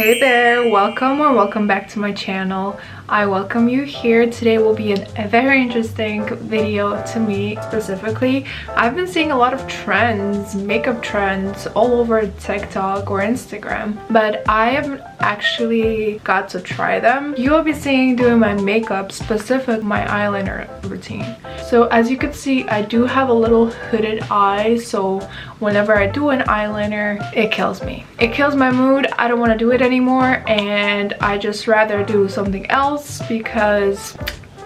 Hey there, welcome or welcome back to my channel. I welcome you here. Today will be a very interesting video to me specifically. I've been seeing a lot of trends, makeup trends all over TikTok or Instagram, but I haven't actually got to try them. You will be seeing doing my makeup, specific my eyeliner routine. So as you can see, I do have a little hooded eye, so whenever I do an eyeliner, it kills me. It kills my mood. I don't want to do it anymore, and I just rather do something else because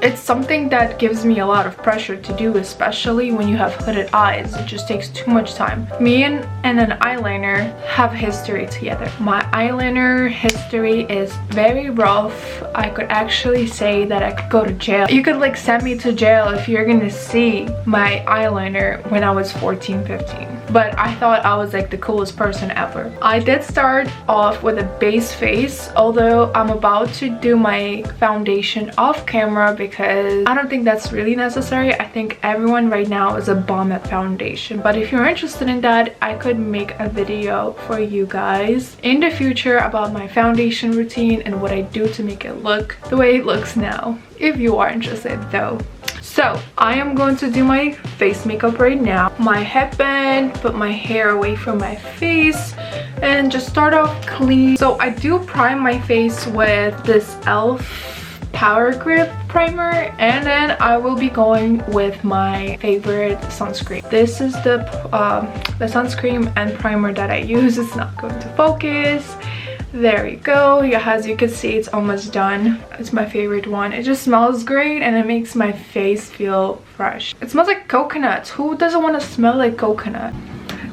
it's something that gives me a lot of pressure to do, especially when you have hooded eyes. It just takes too much time. Me and an eyeliner have history together. My eyeliner history is very rough. I could actually say that I could go to jail. You could like send me to jail if you're gonna see my eyeliner when I was 14, 15. But I thought I was like the coolest person ever. I did start off with a base face, although I'm about to do my foundation off camera because I don't think that's really necessary. I think everyone right now is a bomb at foundation. But if you're interested in that, I could make a video for you guys in the future about my foundation routine and what I do to make it look the way it looks now, if you are interested though. So I am going to do my face makeup right now. My headband, put my hair away from my face, and just start off clean. So I do prime my face with this e.l.f. Power Grip primer, and then I will be going with my favorite sunscreen. This is the sunscreen and primer that I use. It's not going to focus. There you go. Yeah, as you can see, it's almost done. It's my favorite one. It just smells great and it makes my face feel fresh. It smells like coconut. Who doesn't want to smell like coconut?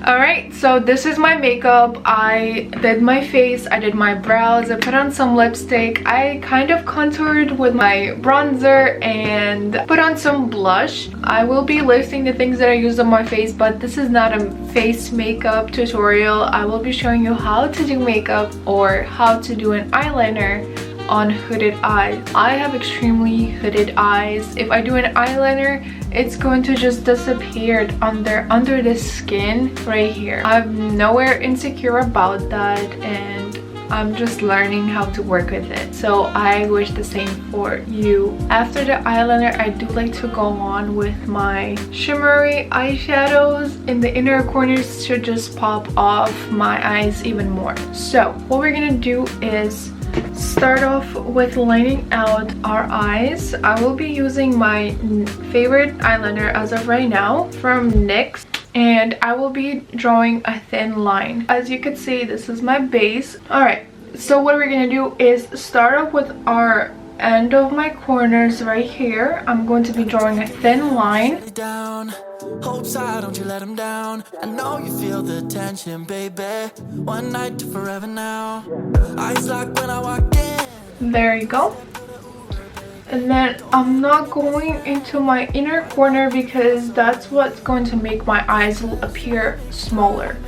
Alright, so this is my makeup. I did my face, I did my brows, I put on some lipstick, I kind of contoured with my bronzer and put on some blush. I will be listing the things that I used on my face, but this is not a face makeup tutorial. I will be showing you how to do makeup or how to do an eyeliner on hooded eyes. I have extremely hooded eyes. If I do an eyeliner, it's going to just disappear under the skin right here. I'm nowhere insecure about that, and I'm just learning how to work with it. So I wish the same for you. After the eyeliner, I do like to go on with my shimmery eyeshadows in the inner corners to just pop off my eyes even more. So what we're gonna do is start off with lining out our eyes. I will be using my favorite eyeliner as of right now from NYX, and I will be drawing a thin line. As you can see, this is my base. Alright, so what we're gonna do is start off with our end of my corners right here. I'm going to be drawing a thin line. Hopes I don't you let them down. I know you feel the tension, baby. One night to forever now. Eyes locked when I walk in. There you go. And then I'm not going into my inner corner because that's what's going to make my eyes appear smaller.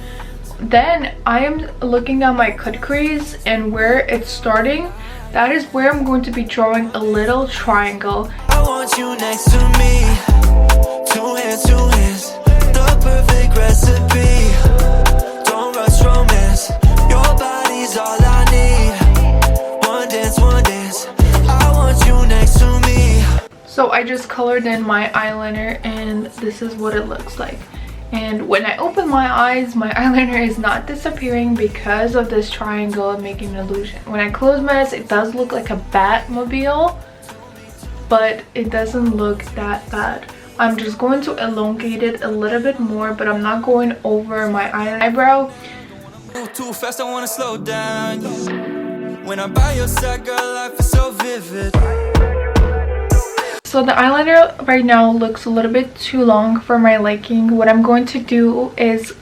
Then I am looking at my cut crease, and where it's starting, that is where I'm going to be drawing a little triangle. I want you next to me. Two hands, the perfect recipe. Don't rush romance. Your body's all I need. One dance. I want you next to me. So I just colored in my eyeliner, and this is what it looks like. And when I open my eyes, my eyeliner is not disappearing because of this triangle and making an illusion. When I close my eyes, it does look like a Batmobile, but it doesn't look that bad. I'm just going to elongate it a little bit more, but I'm not going over my eyebrow. Too fast, I want to slow down. When I'm by your side, girl, life is so vivid. So the eyeliner right now looks a little bit too long for my liking. What I'm going to do is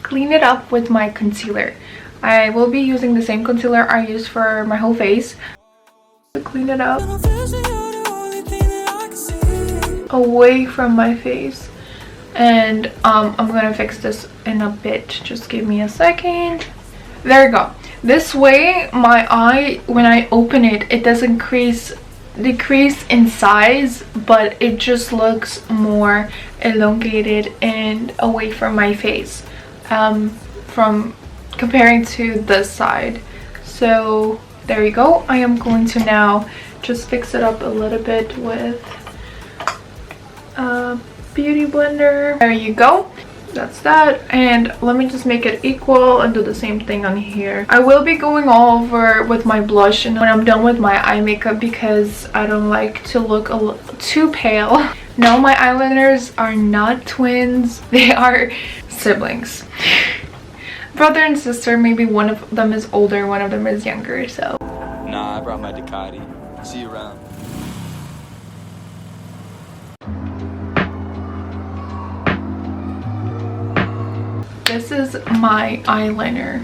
clean it up with my concealer. I will be using the same concealer I used for my whole face to clean it up away from my face. And I'm gonna fix this in a bit. Just give me a second. There you go. This way my eye, when I open it, it doesn't decrease in size, but it just looks more elongated and away from my face, from comparing to this side. So there you go. I am going to now just fix it up a little bit with a beauty blender. There you go. That's that. And let me just make it equal and do the same thing on here. I will be going all over with my blush and when I'm done with my eye makeup because I don't like to look too pale. No, my eyeliners are not twins. They are siblings. Brother and sister. Maybe one of them is older, one of them is younger, so. Nah, I brought my Ducati. See you around. This is my eyeliner.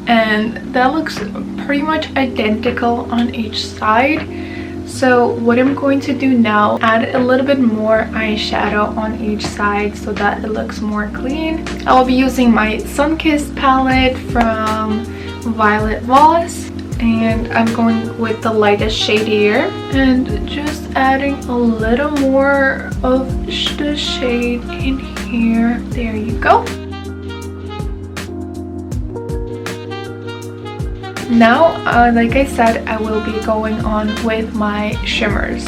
And that looks pretty much identical on each side. So what I'm going to do now, add a little bit more eyeshadow on each side so that it looks more clean. I will be using my Sunkissed palette from Violet Voss. And I'm going with the lightest shade here and just adding a little more of the shade in here. There you go. Now, like I said, I will be going on with my shimmers.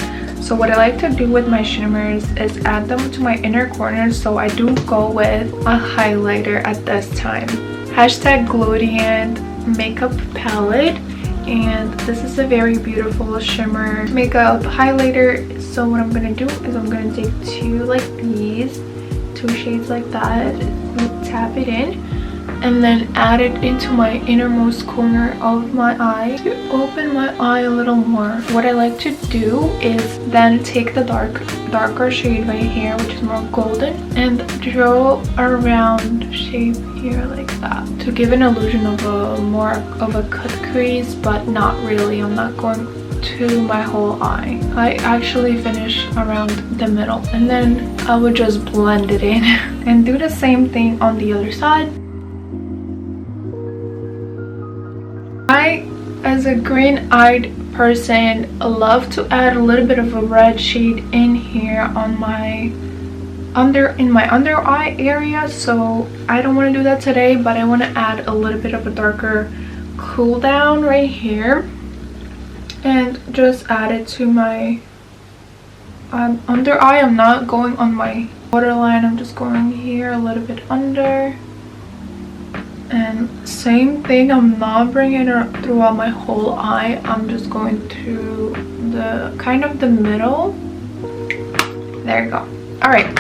So what I like to do with my shimmers is add them to my inner corners. So I do go with a highlighter at this time. Hashtag Glowdient makeup palette. And this is a very beautiful shimmer makeup highlighter. So what I'm gonna do is I'm gonna take two like these, two shades like that, tap it in, and then add it into my innermost corner of my eye to open my eye a little more. What I like to do is then take the darker shade right here, which is more golden, and draw a round shape here like that to give an illusion of a more of a cut crease, but not really. I'm not going to my whole eye. I actually finish around the middle, and then I would just blend it in and do the same thing on the other side. I, as a green-eyed person, love to add a little bit of a red shade in here on my under eye area. So I don't want to do that today, but I want to add a little bit of a darker cool down right here and just add it to my under eye. I'm not going on my waterline. I'm just going here a little bit under. And same thing, I'm not bringing it throughout my whole eye. I'm just going to the kind of the middle. There you go. All right,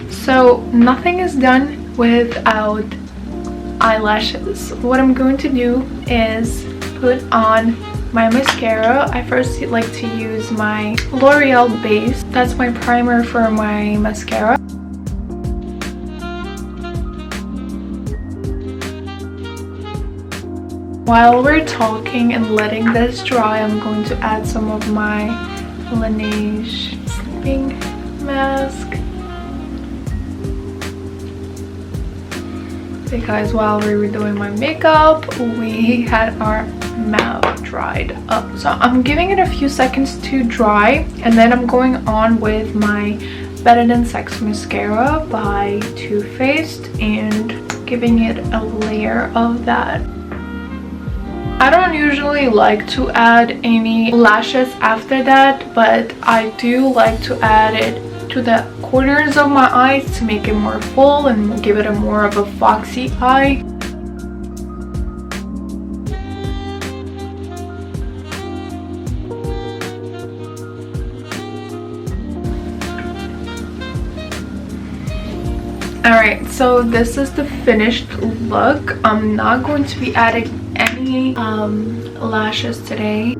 so nothing is done without eyelashes. What I'm going to do is put on my mascara. I first like to use my L'Oreal base. That's my primer for my mascara. While we're talking and letting this dry, I'm going to add some of my Laneige sleeping mask. Because while we were doing my makeup, we had our mouth dried up. So I'm giving it a few seconds to dry, and then I'm going on with my Better Than Sex mascara by Too Faced and giving it a layer of that. I don't usually like to add any lashes after that, but I do like to add it to the corners of my eyes to make it more full and give it a more of a foxy eye. Alright, so this is the finished look. I'm not going to be adding any lashes today.